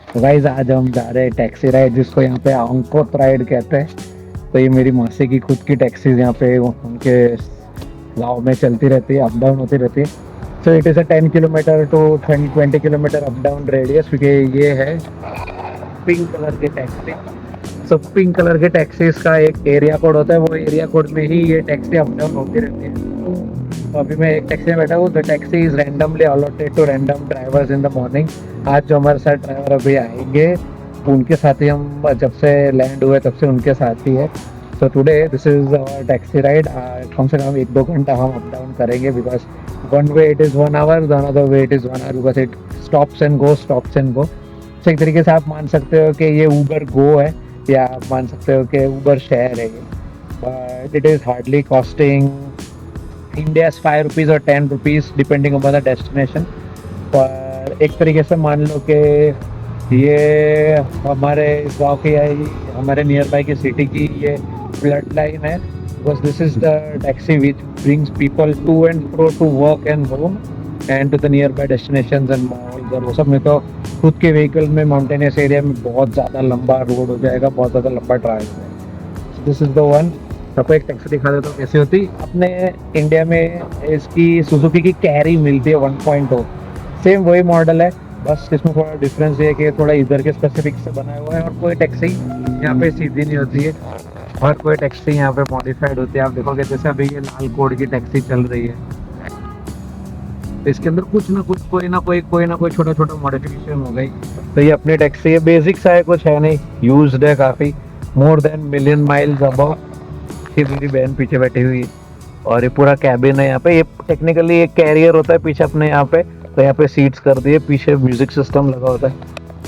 तो गाइस आज हम जा रहे हैं टैक्सी राइड, जिसको यहाँ पे अंकोट राइड कहते हैं। तो ये मेरी मासी की खुद की टैक्सीज यहाँ पे उनके गांव में चलती रहती है, अप डाउन होती रहती है। So it is a 10 kilometre to 20 kilometre up down radius, क्योंकि ये है पिंक कलर की टैक्सी। सो पिंक कलर के टैक्सीज का एक एरिया कोड होता है, वो एरिया कोड में ही ये टैक्सी अप डाउन होती रहती है। तो अभी मैं एक टैक्सी में बैठा हूँ। The taxi is randomly allotted to random drivers in the morning. आज जो हमारे साथ ड्राइवर अभी आएंगे, उनके साथ ही हम जब से लैंड हुए तब से उनके साथ ही है। So today this is taxi ride. कम से कम 1-2 घंटा हम अप डाउन करेंगे, because one way it is 1 hour, the another way it is 1 hour, because it stops and go, stops and go. तो एक तरीके से आप मान सकते हो कि ये ऊबर गो है, या आप मान सकते हो कि ऊबर शेयर है ये। But it is hardly costing India's 5 rupees और 10 rupees depending upon the destination. पर एक तरीके से मान लो कि ये हमारे इस गांव की है, हमारे नियर बाई की सिटी की ये ब्लड लाइन है। Because this is the taxi which brings people to and fro to work and home and to the nearby destination and malls. और वो सब में तो खुद के व्हीकल में माउंटेनियस एरिया में बहुत ज़्यादा लंबा रोड हो जाएगा, बहुत ज़्यादा लंबा ड्राइव है। This is the one. सबको एक टैक्सी दिखा देता हूँ कैसी होती। अपने इंडिया में इसकी सुजुकी की कैरी मिलती है 1.0, सेम वही मॉडल है। बस इसमें थोड़ा डिफरेंस ये है कि थोड़ा इधर के स्पेसिफिक से बनाया हुआ है, और कोई टैक्सी यहाँ पे सीधी नहीं होती है, और कोई टैक्सी यहाँ पे मॉडिफाइड होती है। आप देखोगे जैसे अभी ये लाल कोड की टैक्सी चल रही है, तो इसके अंदर कुछ ना कुछ कोई ना कोई छोटा छोटा मॉडिफिकेशन हो गई। तो ये अपनी टैक्सी है, बेसिक सा है, कुछ है नहीं, यूज्ड है काफ़ी, more than million miles above. ये मेरी बहन पीछे बैठी हुई है, और ये पूरा कैबिन है यहाँ पे। ये टेक्निकली एक कैरियर होता है पीछे अपने यहाँ पे, तो यहाँ पे सीट्स कर दिए, पीछे म्यूजिक सिस्टम लगा होता है,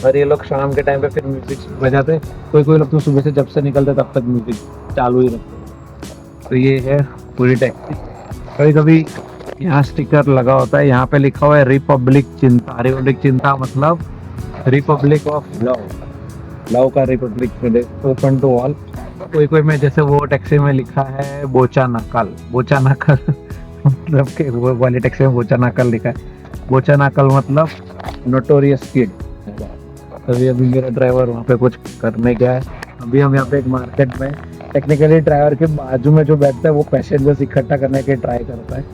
और ये लोग शाम के टाइम पे फिर म्यूजिक बजाते हैं। कोई कोई लोग तो सुबह से जब से निकलते तब तक म्यूजिक चालू ही रखते हैं। तो ये है पूरी टैक्सी। कभी कभी यहाँ स्टिकर लगा होता है, यहाँ पे लिखा हुआ है रिपब्लिक चिंता। रिपब्लिक चिंता मतलब रिपब्लिक ऑफ लव, लव का रिपब्लिक, ओपन टू ऑल। कोई कोई में जैसे वो टैक्सी में लिखा है बोचा नकल, बोचा नकल मतलब कि वो वाली टैक्सी में बोचा नकल लिखा है। बोचा नकल मतलब नोटोरियस किड। अभी अभी मेरा ड्राइवर वहाँ पे कुछ करने गया है। अभी हम यहाँ पे एक मार्केट में, टेक्निकली ड्राइवर के बाजू में जो बैठता है वो पैसेंजर्स इकट्ठा करने के ट्राई करता है।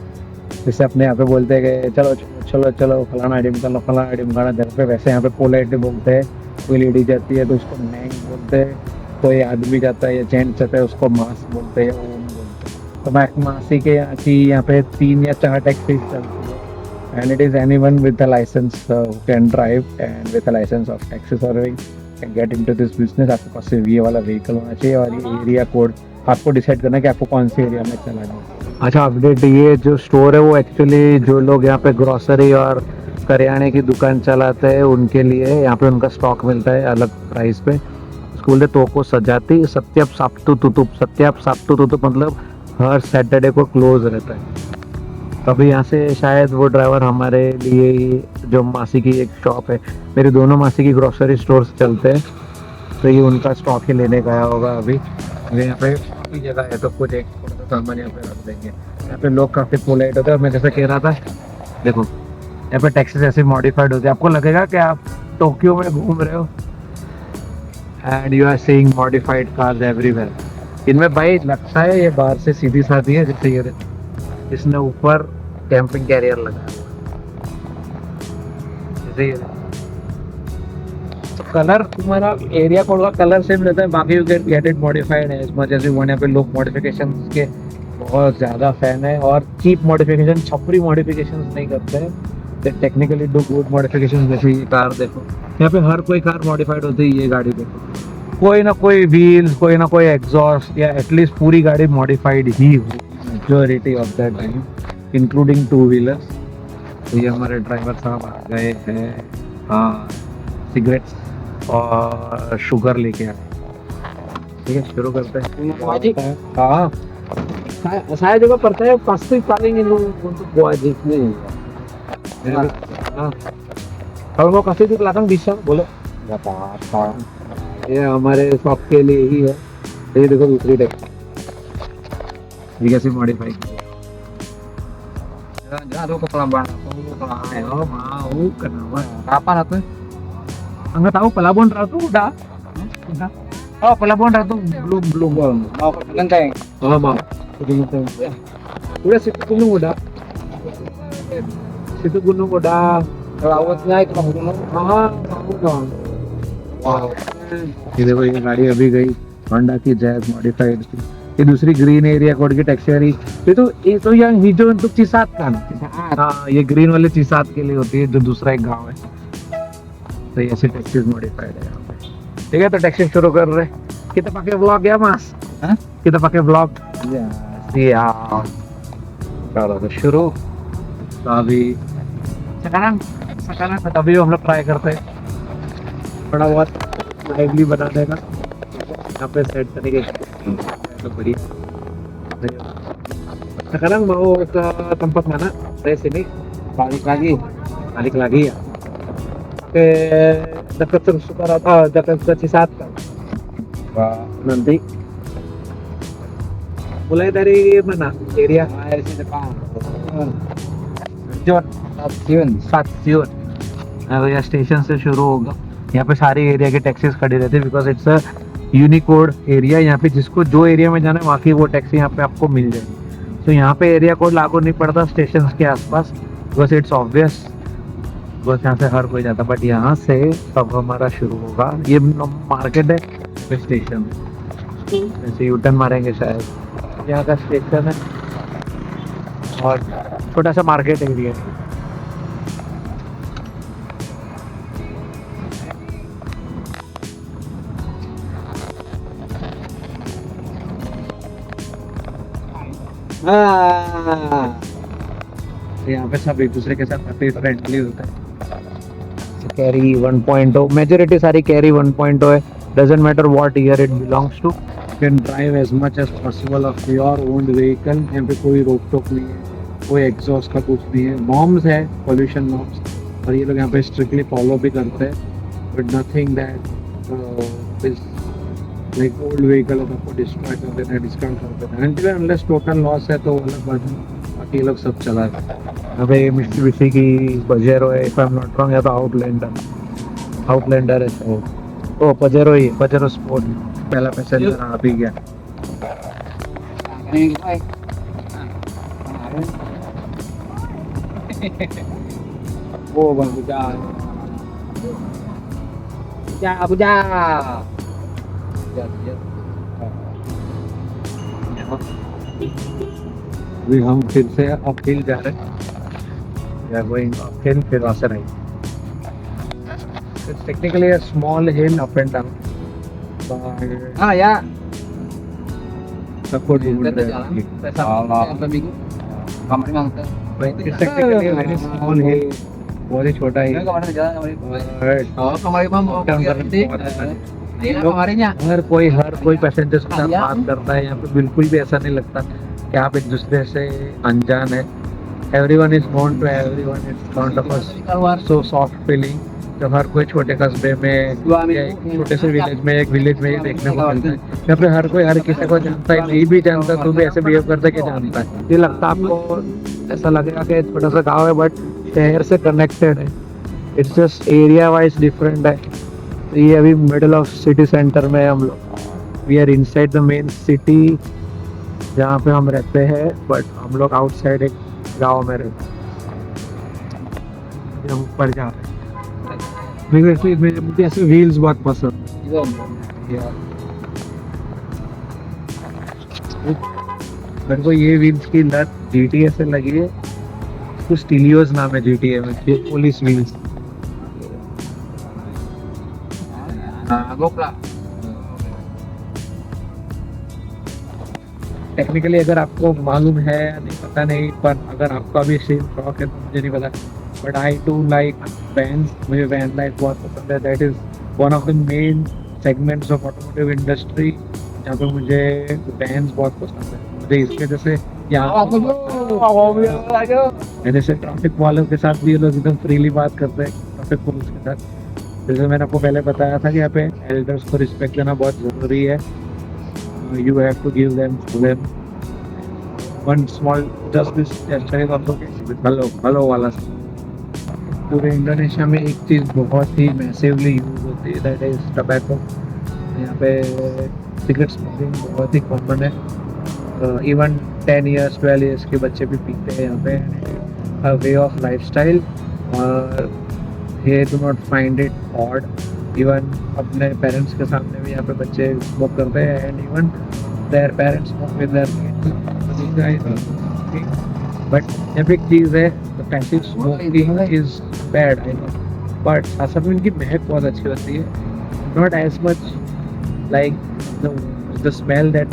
जैसे अपने यहाँ पे बोलते हैं कि चलो चलो चलो फलाना आइटम चलो, फलाना आइटम खाना घर पे, वैसे यहाँ पे पोलाइटली बोलते हैं। कोई लेडी जाती है तो उसको मैंग बोलते हैं, कोई आदमी जाता है या जेंट्स जाता है उसको मास बोलते हैं, ओम बोलते हैं। तो मैं मासी के यहाँ की यहाँ पे 3 या 4 टैक्सी चलती है, and it is anyone with the licence can drive, and with the licence of taxi serving can get into this business. आपके पास सिर्फ ये वाला व्हीकल होना चाहिए, और ये एरिया कोड आपको डिसाइड करना है कि आपको कौन से एरिया में चलाना है। अच्छा अपडेट, ये जो स्टोर है वो एक्चुअली जो लोग यहाँ पे ग्रोसरी और करियाने की दुकान चलाते हैं उनके लिए, यहाँ पे उनका स्टॉक मिलता है अलग प्राइस पे। स्कूल तो को सजाती सत्याप साप्तु तुतुप, सत्याप साप्तु तुतुप मतलब हर सैटरडे को क्लोज रहता है। तभी यहाँ से शायद वो ड्राइवर हमारे लिए ही, जो मासी की एक शॉप है, मेरी दोनों मासी की ग्रोसरी स्टोर्स चलते हैं, तो ये उनका स्टॉक ही लेने गया होगा। अभी यहाँ पे काफ़ी जगह है, तो कुछ एक थोड़ा सा सामान यहाँ पे रख देंगे। यहाँ पे लोग काफ़ी पोलाइट होते हैं। मैं जैसे कह रहा था, देखो यहाँ पे टैक्सीज ऐसे मॉडिफाइड होती है, आपको लगेगा कि आप टोक्यो में घूम रहे हो, and you are seeing modified cars everywhere. इनमें भाई लगता है ये बाहर से सीधी साधी है, जैसे ये इसने ऊपर कैंपिंग कैरियर लगाया हुआ है, जैसे ये। तो कलर तुम्हारा एरिया कोड का कलर सेम रहता है, बाकी you can get it modified as much as you want. यहाँ पे लोग मॉडिफिकेशन के बहुत ज़्यादा फैन है, और चीप मॉडिफिकेशन, छपरी मॉडिफिकेशन नहीं करते हैं। दे टेक्निकली डू गुड मॉडिफिकेशन। जैसे ये कार देखो, यहाँ पे हर कोई कार मॉडिफाइड होती है। ये गाड़ी देखो, कोई ना कोई व्हील्स, कोई ना कोई एग्जॉस्ट, या एटलीस्ट पूरी गाड़ी मॉडिफाइड ही होगी majority of that time, including 2 wheelers. तो ये हमारे ड्राइवर साहब आ गए हैं, हाँ सिगरेट्स और शुगर लेके आए। ठीक है, शुरू करते हैं। हाँ saya juga percaya pasti paling itu untuk wajibnya ya. Nah, kalau mau kasih di belakang bisa boleh, nggak apa-apa, ये हमारे शॉप के लिए ही है। ये देखो दूसरी टैक्सी, ये कैसे मॉडिफाई किया। Jangan tuh ke Pelabuhan aku, ke Ayo mau kenapa? Kapan atuh? Ang tahu pelabuhan Ratu udah. Udah. Oh, pelabuhan Ratu belum. Mau ke Genteng. Oh, mau. Udah situ gunung udah. Situ gunung udah. Ke lautnya itu mau gunung. हाँ dong. वाह ये देखो ये गाड़ी अभी गई Honda की jazz modified थी ये दूसरी ग्रीन एरिया कोड की टैक्सी आ रही ये तो यहाँ हिजो तो चिसात का ना हाँ ये ग्रीन वाले चिसात के लिए होती है जो दूसरा एक गांव है तो ये ऐसी टैक्सी मॉडिफाइड है यहाँ पे ठीक है तो टैक्सी शुरू कर रहे kita pakai vlog ya mas Hah? kita pakai vlog Iya. siap kalau शुरू तो अभी sekarang तभी हम लोग ट्राई करते हैं थोड़ा बहुत लाइवली बनाने का यहाँ पे सेट करने तो बढ़िया sekarang mau ke tempat mana saya sini Balik lagi. balik lagi ya ke dekat Sukarata dekat ke Cisaat nanti mulai dari mana area Air di depan. John Stasiun. Station या station से शुरू होगा यहाँ पे सारी एरिया की taxis खड़ी रहती है because it's a Unicode area यहाँ पे जिसको जो एरिया में जाना है वहाँ की वो टैक्सी यहाँ पे आपको मिल जाएगी तो यहाँ पे एरिया कोड लागू नहीं पड़ता स्टेशन के आसपास बिकॉज इट्स ऑब्वियस बस यहाँ से हर कोई जाता बट यहाँ से अब हमारा शुरू होगा ये मार्केट है स्टेशन जैसे यूटर्न मारेंगे शायद यहाँ का स्टेशन है और छोटा सा मार्केट एरिया है यहाँ पे सब एक दूसरे के साथ काफी फ्रेंडली होता है कैरी 1.0 मेजॉरिटी सारी कैरी 1.0 है doesn't matter what year it belongs to can drive as much as possible of your own vehicle यहाँ पे कोई रोक टोक नहीं है कोई एग्जॉस्ट का कुछ नहीं है नॉर्म्स है पोल्यूशन नॉर्म्स और ये लोग यहाँ पे स्ट्रिक्टली फॉलो भी करते हैं but nothing that is like old vehicle आपको डिस्ट्रॉय कर देना है डिस्काउंट कर देना है अनटिल अनलेस टोटल लॉस है तो वो अलग बात है बाकी ये लोग सब चला है अबे मिट्सुबिशी की पजेरो है if I am not wrong या तो आउटलैंडर है ओ पजेरो ही पजेरो स्पोर्ट पहला पैसेंजर आ भी गया Ini kita. Oh, Bang Bujang. Bujang. अभी हम फिर से अपहिल जा रहे हैं या गोइंग अपहिल फिर वहाँ से right it's technically a small hill up and down Ah ya. सबको ढूंढ Kita रहे jalan. हैं Sampai minggu. Kamar mangga. It's technically very small hill बहुत ही छोटा ही Kemarin jalan kemarin. Oh, kemarin mah mau berhenti. Iya, kemarinnya. हर कोई passenger के साथ बात करता है यहाँ पे बिल्कुल भी ऐसा नहीं लगता कि आप एक दूसरे से अनजान है everyone is known to everyone it's kind of Keluar. So soft feeling जब हर कोई छोटे कस्बे में या एक छोटे से विलेज में एक विलेज में ये देखने को मिलता है यहाँ पे हर कोई हर किसी को जानता है नहीं भी जानता तो भी ऐसे बिहेव करता है कि जानता है ये लगता है आपको ऐसा लगेगा कि छोटा सा गाँव है बट शहर से कनेक्टेड है it's just area wise different है तो ये अभी मिडिल ऑफ सिटी सेंटर में है हम लोग we are inside the main city जहाँ पे हम रहते हैं बट हम लोग आउटसाइड एक गांव में रहते हैं हम ऊपर जा रहे हैं मुझे ऐसे व्हील्स बहुत पसंद Itu. है मेरे को ये व्हील्स की लत GTA से लगी है कुछ टीलियोस नाम है GTA में ये police wheels Nah, gopla. Technically अगर आपको मालूम है या नहीं पता नहीं पर अगर आपका भी सेम शौक है तो मुझे नहीं पता but I do like vans मुझे वैन लाइफ बहुत पसंद है that is one of the main segments of automotive industry जहाँ पे मुझे वैन्स बहुत पसंद है मुझे इसके वजह से यहाँ जैसे ट्रैफिक वालों के साथ भी ये लोग एकदम फ्रीली बात करते हैं ट्रैफिक पुलिस के साथ जैसे मैंने आपको पहले बताया था कि यहाँ पे एल्डर्स को रिस्पेक्ट देना बहुत ज़रूरी है you have to give them to them one small just this gesture is also hello वाला पूरे इंडोनेशिया में एक चीज़ बहुत ही मैसिवली यूज होती है, दैट इज टबैको। यहाँ पे सिगरेट स्मोकिंग बहुत ही कॉमन है, इवन 10 ईयर्स 12 ईयर्स के बच्चे भी पीते हैं यहाँ पे। वे ऑफ लाइफ स्टाइल, और ये do not find it odd. Even अपने पेरेंट्स के सामने भी यहाँ पे बच्चे स्मोक करते हैं, and even their parents smoke with their kids. But एक चीज़ है, the passive smoking is bad, I know, but असल में इनकी महक बहुत अच्छी होती है, not as much like the smell that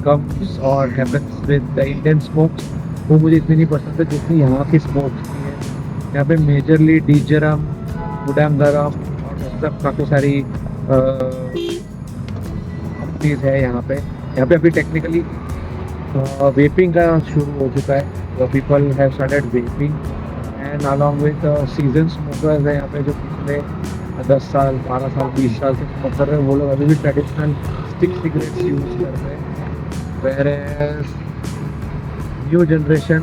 comes or happens with the Indian smokes, वो मुझे इतनी नहीं पसंद है जितनी यहाँ की स्मोक की है। यहाँ पे मेजरली डीजरम, बुडांगरम और सब काफ़ी सारी कंपनीज है यहाँ पे। यहाँ पे अभी टेक्निकली वेपिंग का शुरू हो चुका है, people have started vaping, and along with season smokers है यहाँ पे जो पिछले 10 साल 12 साल 20 साल से स्मोक कर रहे हैं, वो लोग अभी भी ट्रेडिशनल स्टिक सिगरेट्स यूज कर रहे हैं, whereas new generation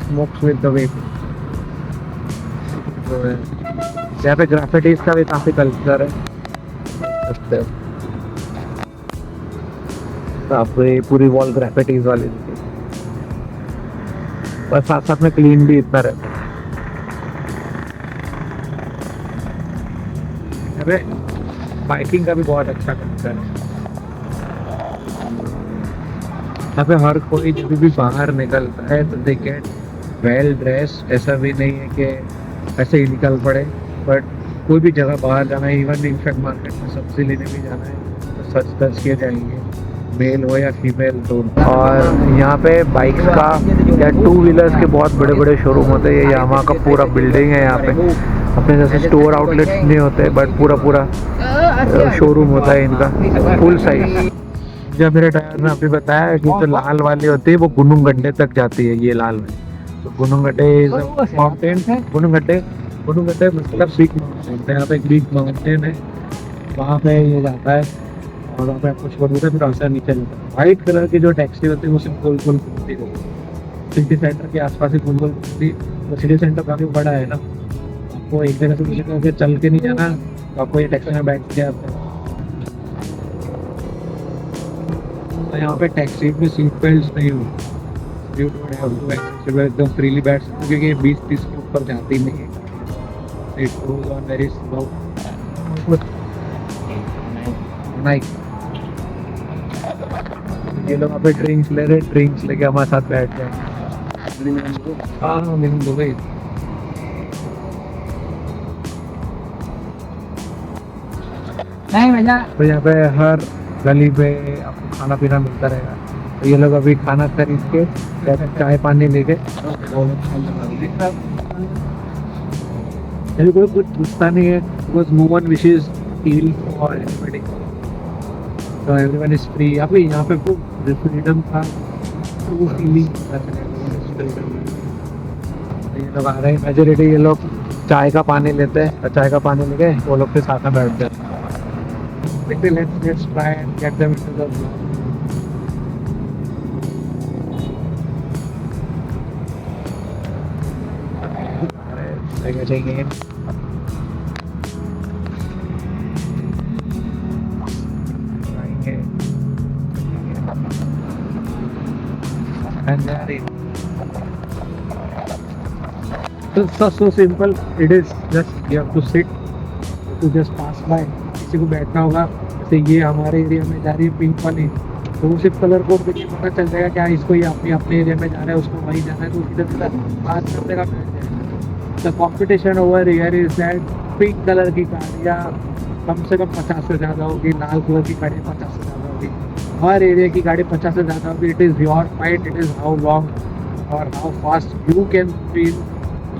smokes with the vape। तो यहाँ पे ग्राफिटीज का भी काफी कल्चर है, आपको ये पूरी वॉल ग्राफिटीज वाली, और साथ साथ में क्लीन भी इतना रहता है। यहाँ पे बाइकिंग का भी बहुत अच्छा कल्चर है। यहाँ पे हर कोई जब भी बाहर निकलता है तो दे गेट वेल ड्रेस, ऐसा भी नहीं है कि ऐसे ही निकल पड़े, बट कोई भी जगह बाहर जाना है, इवन इनफैक्ट मार्केट में सब्जी लेने भी जाना है तो सच धज के जाएंगे, मेल हो या फीमेल दोनों। और यहाँ पे बाइक्स का या 2 व्हीलर्स के बहुत बड़े बड़े शोरूम होते हैं, यामाहा का पूरा बिल्डिंग है यहाँ पे, अपने जैसे स्टोर आउटलेट्स नहीं होते बट पूरा शोरूम होता है इनका फुल साइज। जब मेरे ड्राइवर ने अभी बताया कि जो लाल वाली होती है वो गुनुंगड्डे तक जाती है, ये लाल वाली, तो गुनुंगड्डे इज माउंटेन है, गुनुंगड्डे मतलब बिग माउंटेन, यहाँ पे एक बिग माउंटेन है, वहाँ पे ये जाता है और वहाँ पे आपको छोड़ देता है, फिर रास्ता नीचे जाता है। वाइट कलर की जो टैक्सी होती है वो सिर्फ गोल गोल घूमती है, सिटी सेंटर के आसपास ही गोल गोल घूमती, तो सिटी सेंटर काफ़ी बड़ा है ना, आपको एक जगह से दूसरी जगह चल के नहीं जाना, तो आपको ये टैक्सी में बैठ के आते हैं। तो यहाँ पे टैक्सी में सीट बेल्ट नहीं हो, you don't have to actually एकदम फ्रीली बैठ सकते, क्योंकि ये 20-30 के ऊपर जाती नहीं है, it goes on very slow. Nice, ये लोग यहाँ पे ड्रिंक्स ले रहे, ड्रिंक्स लेके हमारे साथ बैठ गए। हाँ मिल दो भाई। नहीं भैया, तो यहाँ पे हर गली पे आपको खाना पीना मिलता रहेगा, तो ये लोग अभी खाना खरीद के चाय पानी लेके कोई कुछ पूछता नहीं है, because no one wishes feel for everybody, तो एवरीवन इज फ्री। अभी यहाँ पे खूब फ्रीडम था, ट्रू फीलिंग, ये लोग आ रहे हैं मेजोरिटी, ये लोग चाय का पानी लेते हैं, और चाय का पानी लेके वो लोग के साथ में बैठते हैं। Let's try and get them into the vlog. Like again. And there it. So simple. It is just you have to sit, to just pass by. किसी को बैठना होगा, जैसे ये हमारे एरिया में जा रही है पिंक वाली, तो वो सिर्फ कलर कोड देखिए पता चल जाएगा क्या इसको ये अपने एरिया में जा रहा है, उसको वहीं जाना है, तो सीधा बात करने का बैठ जाएगा। The competition over here is that pink colour की गाड़ियाँ कम से कम 50 से ज़्यादा होगी, लाल कलर की गाड़ी 50 से ज़्यादा होगी, हर एरिया की गाड़ी 50 से ज़्यादा होगी। It is your fight, it is how long और how fast you can fill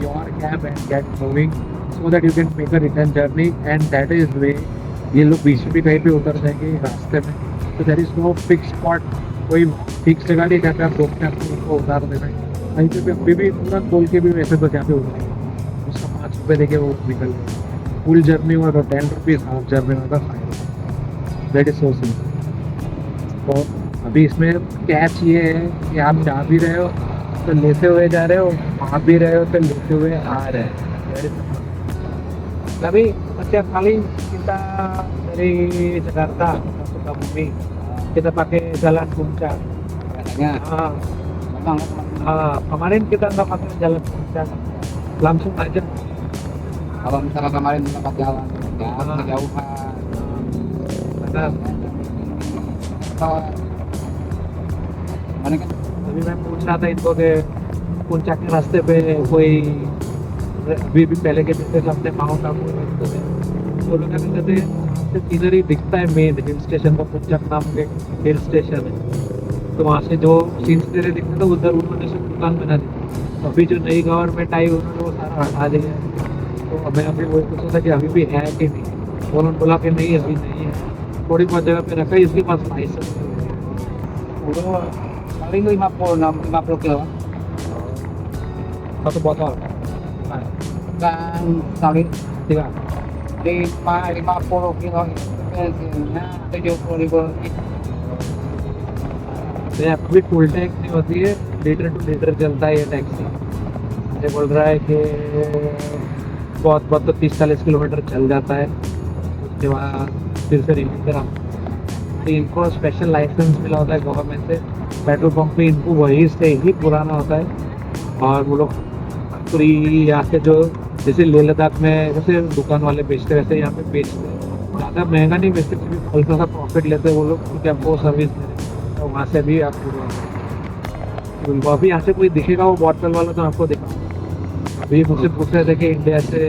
your gap and get moving, so that you can make a return journey, and that is way ये लोग बीच में भी कहीं पे उतर जाएंगे रास्ते में, तो there is no fix spot, कोई फिक्स जगह नहीं जहाँ पे आप रोकते हैं आपको उनको उतार देना है, कहीं पे अभी भी पूरा खोल के भी वैसे तो जहाँ पे उतरेंगे उसका 5 रुपये देके वो निकल गए, फुल जर्नी हुआ तो 10 रुपीज़, हाफ जर्नी हुआ तो 5 rupees, that is so simple. तो अभी इसमें कैच ये है कि आप जा भी रहे हो तो लेते हुए जा रहे हो, आ भी रहे हो तो लेते हुए आ रहे हैं, अभी Setiap kali kita dari Jakarta ke Sukabumi, kita pakai jalan puncak. Katanya Ah, memang kemarin kita nggak pakai jalan puncak, langsung aja. kalau misalnya kemarin tempat jalan ya Ah. kejauhan. Benar. Kalau kemarin kan अभी मैं पूछ रहा था इनको कि पुंचक के रास्ते पे कोई अभी भी पहले के जैसे अपने माउंट आबू रास्ते में वो लोग क्या कहते थे सिर्फ इधर ही दिखता है मेन हिल स्टेशन का पुंचक नाम के हिल स्टेशन है तो वहाँ से जो सीन्स तेरे दिखते थे उधर उन्होंने सब दुकान बना दी अभी जो नई गवर्नमेंट आई उन्होंने वो सारा हटा दिया है। तो मैं अभी वही पूछा था कि अभी भी है कि नहीं उन्होंने बोला कि नहीं अभी नहीं है थोड़ी बहुत जगह पे रखा है इसके पास licence udah paling 50 kilo satu botol kan kali tiga 50 kilo itu bensinnya 70.000 ये अभी फुल टैंक नहीं होती है लीटर टू लीटर चलता है ये टैक्सी ये बोल रहा है कि बहुत बहुत तो 30-40 किलोमीटर चल जाता है उसके बाद फिर से रिलीज करा तो इनको स्पेशल लाइसेंस मिला होता है गवर्नमेंट से पेट्रोल पंप पे इनको वही से ही पुराना होता है और वो लोग पूरी यहाँ से जो जैसे लेह लद्दाख में जैसे दुकान वाले बेचते वैसे यहाँ पे बेचते हैं ज़्यादा महंगा नहीं बेचते फिर भी हल्का सा प्रॉफिट लेते हैं वो लोग क्योंकि आपको सर्विस दे रहे हैं तो वहाँ से भी आप उनको अभी यहाँ से कोई दिखेगा वो बॉटल वाला तो आपको दिखा अभी मुझसे पूछ रहे थे कि इंडिया से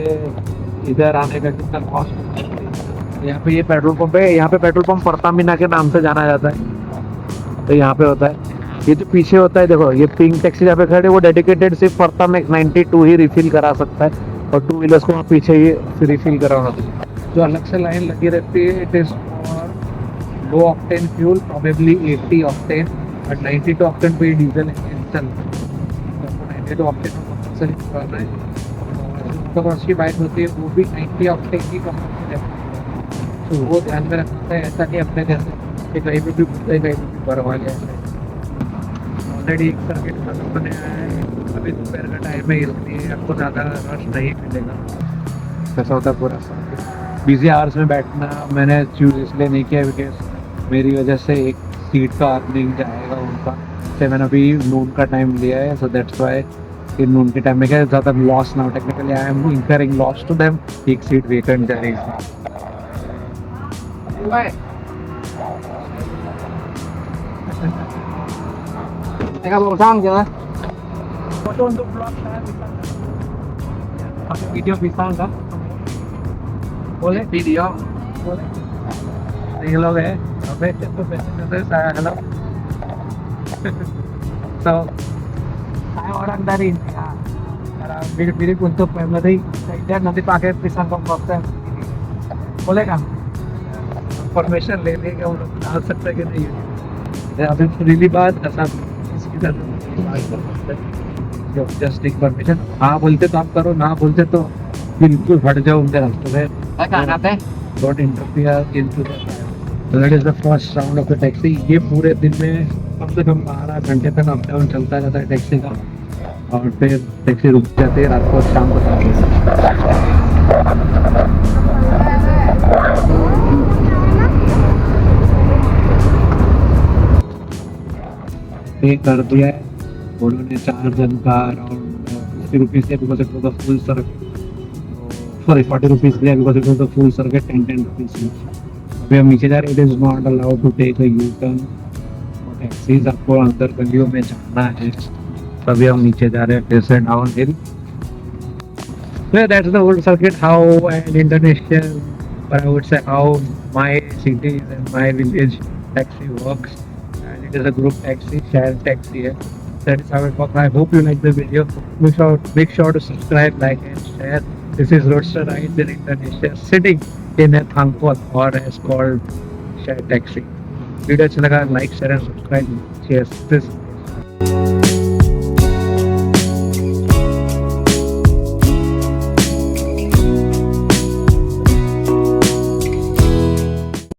इधर आने का कितना कॉस्ट यहाँ पे ये पेट्रोल पंप है यहाँ पे पेट्रोल पंप परतामीना के नाम से जाना जाता है तो यहाँ पे होता है ये जो पीछे होता है देखो ये पिंक टैक्सी जहाँ पे खड़े वो डेडिकेटेड सिर्फ परतामेक 92 ही रिफिल करा सकता है और 2 व्हीलर्स को वहाँ पीछे ही रिफिल कराना होता है जो अलग से लाइन लगी रहती है it is for low octane fuel probably 80 octane but 92 octane पे डीजल इंजन चलता है तो 92 ऑक्टेन में कंपल्सरी करना है और जो की बाइक होती है वो भी 90 ऑक्टेन की कंपनी है तो वो ध्यान में रखना है ऐसा नहीं अपने जैसे कि कहीं पे भी कहीं पे भी भरवा लिया ऑलरेडी एक सर्किट खत्म होने आया है अभी दोपहर का टाइम है इसलिए आपको ज़्यादा रश नहीं मिलेगा ऐसा होता है पूरा बिजी आवर्स में बैठना मैंने चूज इसलिए नहीं किया बिकॉज मेरी वजह से एक सीट का अर्निंग जाएगा उनका से मैंने अभी नून का टाइम लिया है सो दैट्स वाई कि नून के टाइम में क्या ज़्यादा लॉस ना हो technically I am incurring loss to them एक सीट वेकेंट जा रही है Teka bang jangan foto untuk vlog saya bisa pakai video bisa nggak boleh video boleh ini loh ya oke itu biasanya saya halo so saya orang dari India cara mirip-mirip untuk family saya nanti pakai pisang komposter boleh kan information ले लेंगे हम लोग डाल सकते हैं कि नहीं अभी फ्रीली बात ऐसा जस्ट एक परमिशन हाँ बोलते तो आप करो ना बोलते तो बिल्कुल हट जाओ उनके रास्ते से don't interfere into that is the first round of the taxi ये पूरे दिन में कम से कम 12 घंटे तक अप डाउन चलता रहता है टैक्सी का और फिर टैक्सी रुक जाती है रात को शाम को 7 बजे पे कर दिया है उन्होंने 4 जन का अराउंड 50 रुपीज़ दिया because it was a full circuit sorry 40 rupees दिया because it was a full circuit 10 rupees अभी हम नीचे जा रहे हैं it is not allowed to take a U turn taxis आपको अंदर गलियों में जाना है तभी हम नीचे जा रहे हैं फिर से down hill So that's the old circuit how an Indonesian or I would say how my cities and my village taxi works and it is a group taxi share taxi है that is how it works. I hope you like the video. Make sure to subscribe, like and share. This is Roadster Rides in Indonesia sitting in a Thangkot or as called share taxi. Video अच्छा लगा like share and subscribe. Cheers. This